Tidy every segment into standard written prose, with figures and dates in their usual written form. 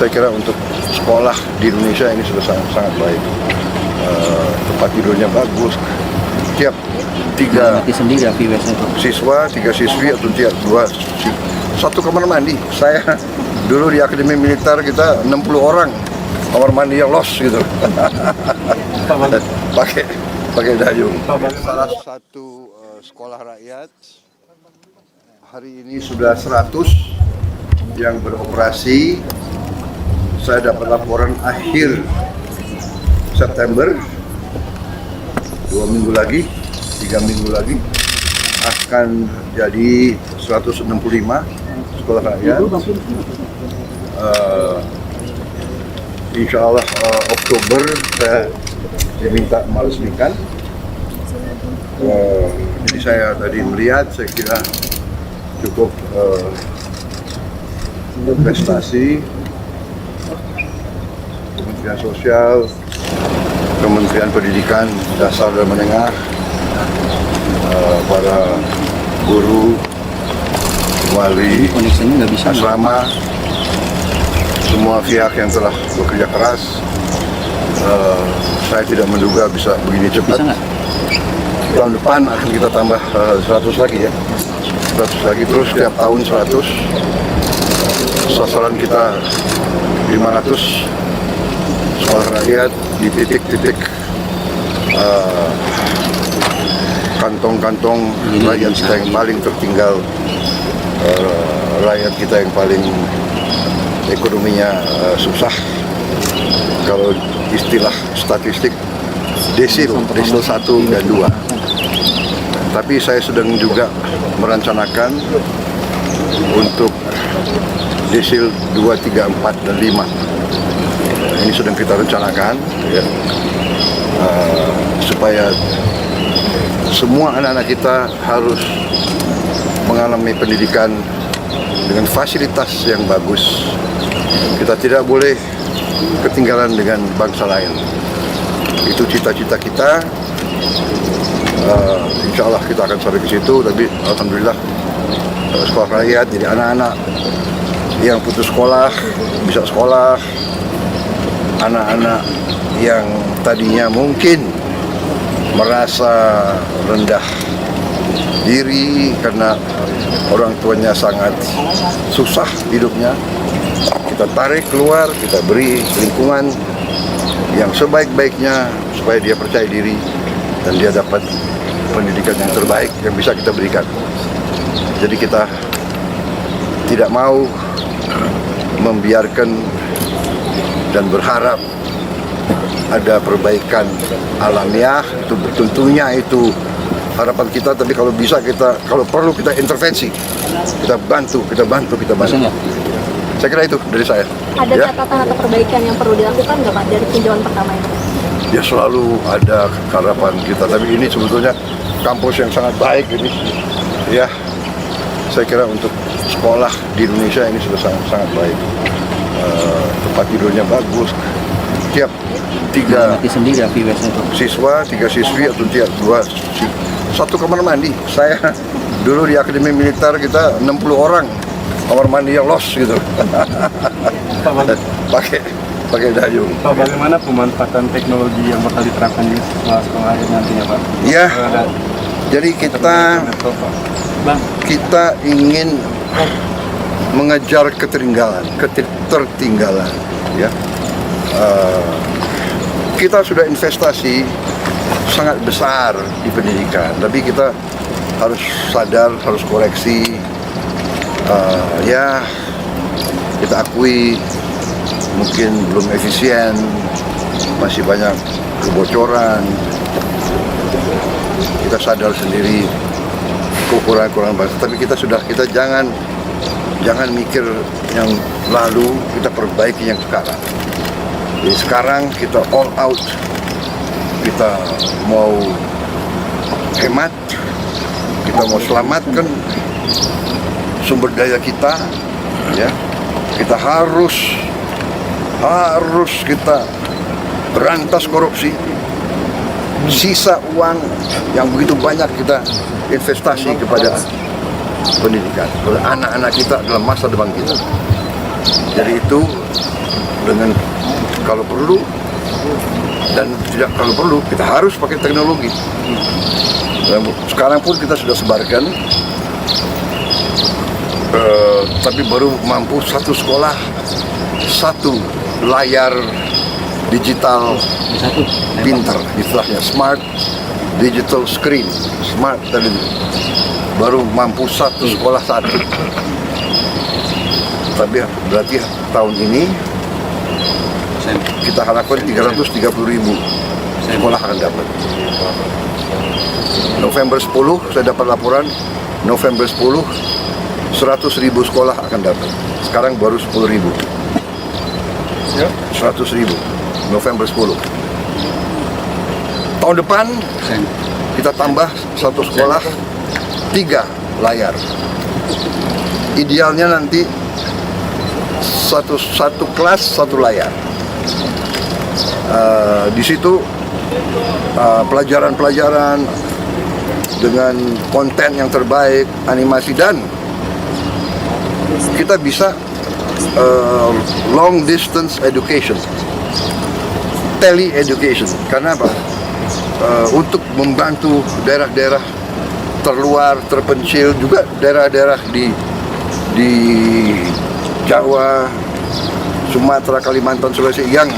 saya kira untuk sekolah di Indonesia ini sudah sangat baik. Tempat tidurnya bagus. Tiap tiga siswa, 3 siswi atau tiap 2 satu kamar mandi. Saya dulu di Akademi Militer kita 60 orang kamar mandi yang los gitu. pakai dayung. Salah satu sekolah rakyat hari ini sudah 100 yang beroperasi. Saya dapat laporan akhir September, 2 minggu lagi, 3 minggu lagi akan jadi 165 sekolah rakyat. Insya Allah Oktober saya diminta meresmikan. Jadi saya tadi melihat, saya kira cukup prestasi Kementerian Sosial, Kementerian Pendidikan Dasar dan Menengah, para guru, wali asrama, semua pihak yang telah bekerja keras. Saya tidak menduga bisa begini cepat. Tahun depan akan kita tambah 100 lagi ya, 100 lagi, terus setiap tahun 100. Sasaran kita 500 sekolah rakyat di titik-titik kantong-kantong rakyat kita yang paling tertinggal, rakyat kita yang paling ekonominya susah. Kalau istilah statistik desil 1 dan 2. Tapi saya sedang juga merencanakan untuk desil 2, 3, 4, dan 5. Ini sedang kita rencanakan ya, supaya semua anak-anak kita harus mengalami pendidikan dengan fasilitas yang bagus. Kita tidak boleh ketinggalan dengan bangsa lain. Itu cita-cita kita. Insya Allah kita akan sampai ke situ. Tapi alhamdulillah sekolah rakyat, jadi anak-anak yang putus sekolah bisa sekolah, anak-anak yang tadinya mungkin merasa rendah diri karena orang tuanya sangat susah hidupnya, kita tarik keluar, kita beri lingkungan yang sebaik-baiknya supaya dia percaya diri dan dia dapat pendidikan yang terbaik yang bisa kita berikan. Jadi kita tidak mau membiarkan dan berharap ada perbaikan alamiah. Itu tentunya itu harapan kita, tapi kalau bisa kita, kalau perlu kita intervensi, kita bantu. Saya kira itu dari saya. Ada catatan atau perbaikan yang perlu dilakukan nggak Pak dari tinjauan pertama ini? Ya selalu ada harapan kita, tapi ini sebetulnya kampus yang sangat baik ini. Ya, saya kira untuk sekolah di Indonesia ini sudah sangat baik. Tempat tidurnya bagus. Tiap 3 siswa, 3 siswi atau tiap 2 satu kamar mandi. Saya dulu di Akademi Militer kita 60 orang kamar mandi yang los gitu. pakai dayung. Pak, bagaimana pemanfaatan teknologi yang bakal diterapkan di sekolah akhir nantinya, Pak? Ya, jadi kita ingin mengejar ketertinggalan. Ya, kita sudah investasi sangat besar di pendidikan, tapi kita harus sadar, harus koreksi. Ya, kita akui mungkin belum efisien, masih banyak kebocoran. Kita sadar sendiri kekurangan bangsa, tapi kita jangan mikir yang lalu, kita perbaiki yang sekarang. Jadi sekarang kita all out, kita mau hemat, kita mau selamatkan sumber daya kita, ya. Kita harus kita berantas korupsi. Sisa uang yang begitu banyak kita investasi kepada pendidikan. Anak-anak kita adalah masa depan kita. Jadi itu dengan kalau perlu dan tidak kalau perlu kita harus pakai teknologi. Dan sekarang pun kita sudah sebarkan, tapi baru mampu satu sekolah satu layar digital pintar, istilahnya smart digital screen, smart television. Baru mampu satu sekolah satu. Tapi berarti tahun ini kita harapkan 330.000 sekolah akan dapat. November 10 saya dapat laporan, November 10 100.000 sekolah akan dapat. Sekarang baru 10.000. 100.000 November 10. Tahun depan kita tambah satu sekolah 3 layar. Idealnya nanti satu kelas satu layar. Di situ pelajaran-pelajaran dengan konten yang terbaik, animasi, dan kita bisa long distance education, tele education. Karena apa? Untuk membantu daerah-daerah terluar, terpencil, juga daerah-daerah di Jawa, Sumatera, Kalimantan, Sulawesi yang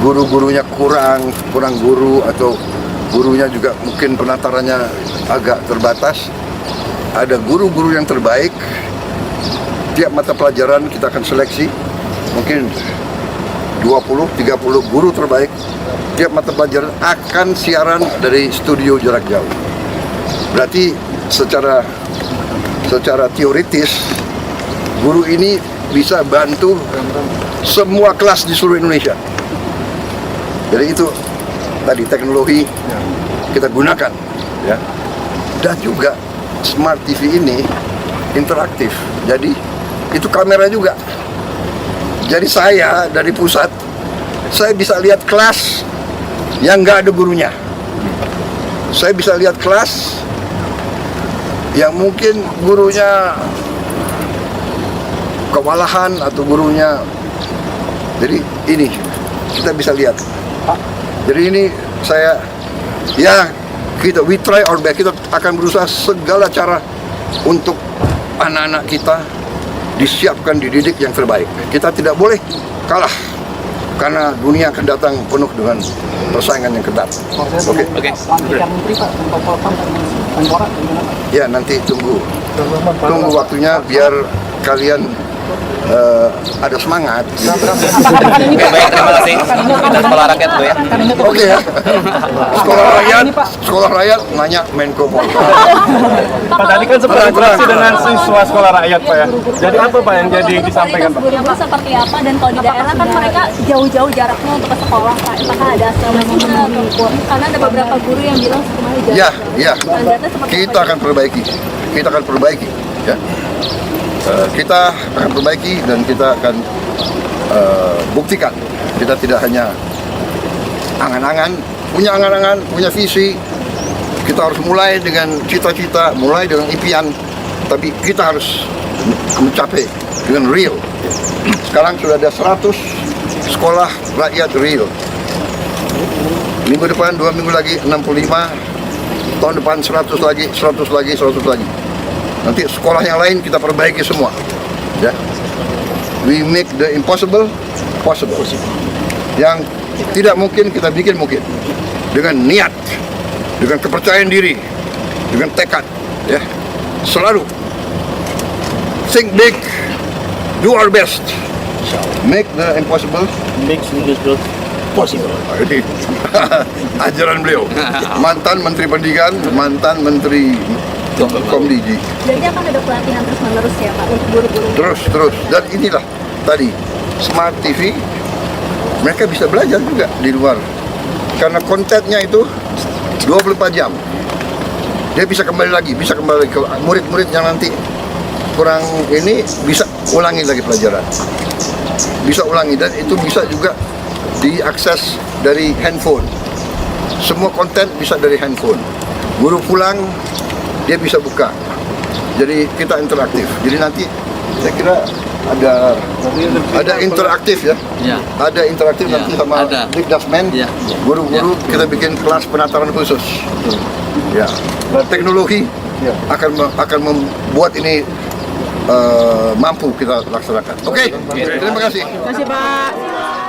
guru-gurunya kurang guru, atau gurunya juga mungkin penatarannya agak terbatas. Ada guru-guru yang terbaik. Tiap mata pelajaran kita akan seleksi mungkin 20-30 guru terbaik. Tiap mata pelajaran akan siaran dari studio jarak jauh. Berarti secara teoritis guru ini bisa bantu semua kelas di seluruh Indonesia. Jadi itu tadi teknologi kita gunakan, ya. Dan juga smart TV ini interaktif. Jadi itu kamera juga. Jadi saya dari pusat, saya bisa lihat kelas yang nggak ada gurunya. Saya bisa lihat kelas yang mungkin gurunya kewalahan atau gurunya. Jadi ini kita bisa lihat. Jadi ini we try our best. Kita akan berusaha segala cara untuk anak-anak kita disiapkan, dididik yang terbaik. Kita tidak boleh kalah karena dunia akan datang penuh dengan persaingan yang ketat. Oke. Ya, nanti tunggu waktunya biar kalian ada semangat. Oke, baik, terima kasih. Kita sekolah rakyat tuh ya. Oke ya. Sekolah rakyat nanya Menko Polhukam. Pak, tadi kan sempat interaksi dengan siswa sekolah rakyat, Pak ya. Jadi apa Pak yang jadi disampaikan, Pak? Gurunya seperti apa, dan kalau di daerah kan mereka jauh-jauh jaraknya untuk ke sekolah, Pak. Apakah ada asrama-asrama ataupun karena ada beberapa guru yang bilang sekolahnya jauh. Ya. Kita akan perbaiki. Ya. Kita akan perbaiki dan kita akan buktikan. Kita tidak hanya angan-angan, punya visi. Kita harus mulai dengan cita-cita, mulai dengan impian, tapi kita harus mencapai dengan real. Sekarang sudah ada 100 sekolah rakyat real. Minggu depan, 2 minggu lagi 65, tahun depan 100 lagi. Nanti sekolah yang lain kita perbaiki semua. Ya. We make the impossible possible. Yang tidak mungkin kita bikin mungkin. Dengan niat, dengan kepercayaan diri, dengan tekad, ya. Selalu think big, do our best. Make the impossible possible. Ini ajaran beliau. Mantan Menteri Pendidikan, mantan Menteri Komdigi. Jadi akan ada pelatihan terus-menerus ya Pak untuk guru-guru. Terus. Dan inilah tadi Smart TV, mereka bisa belajar juga di luar. Karena kontennya itu 24 jam. Dia bisa kembali lagi ke murid-murid yang nanti kurang ini bisa ulangi lagi pelajaran. Bisa ulangi, dan itu bisa juga diakses dari handphone. Semua konten bisa dari handphone. Guru pulang dia bisa buka. Jadi kita interaktif. Jadi nanti saya kira ada interaktif ya. Ya. Ada interaktif Ya, nanti sama ada. Dikdasmen, Ya. guru-guru kita bikin kelas penataran khusus. Ya, teknologi akan membuat ini mampu kita laksanakan. Oke, terima kasih. Terima kasih Pak.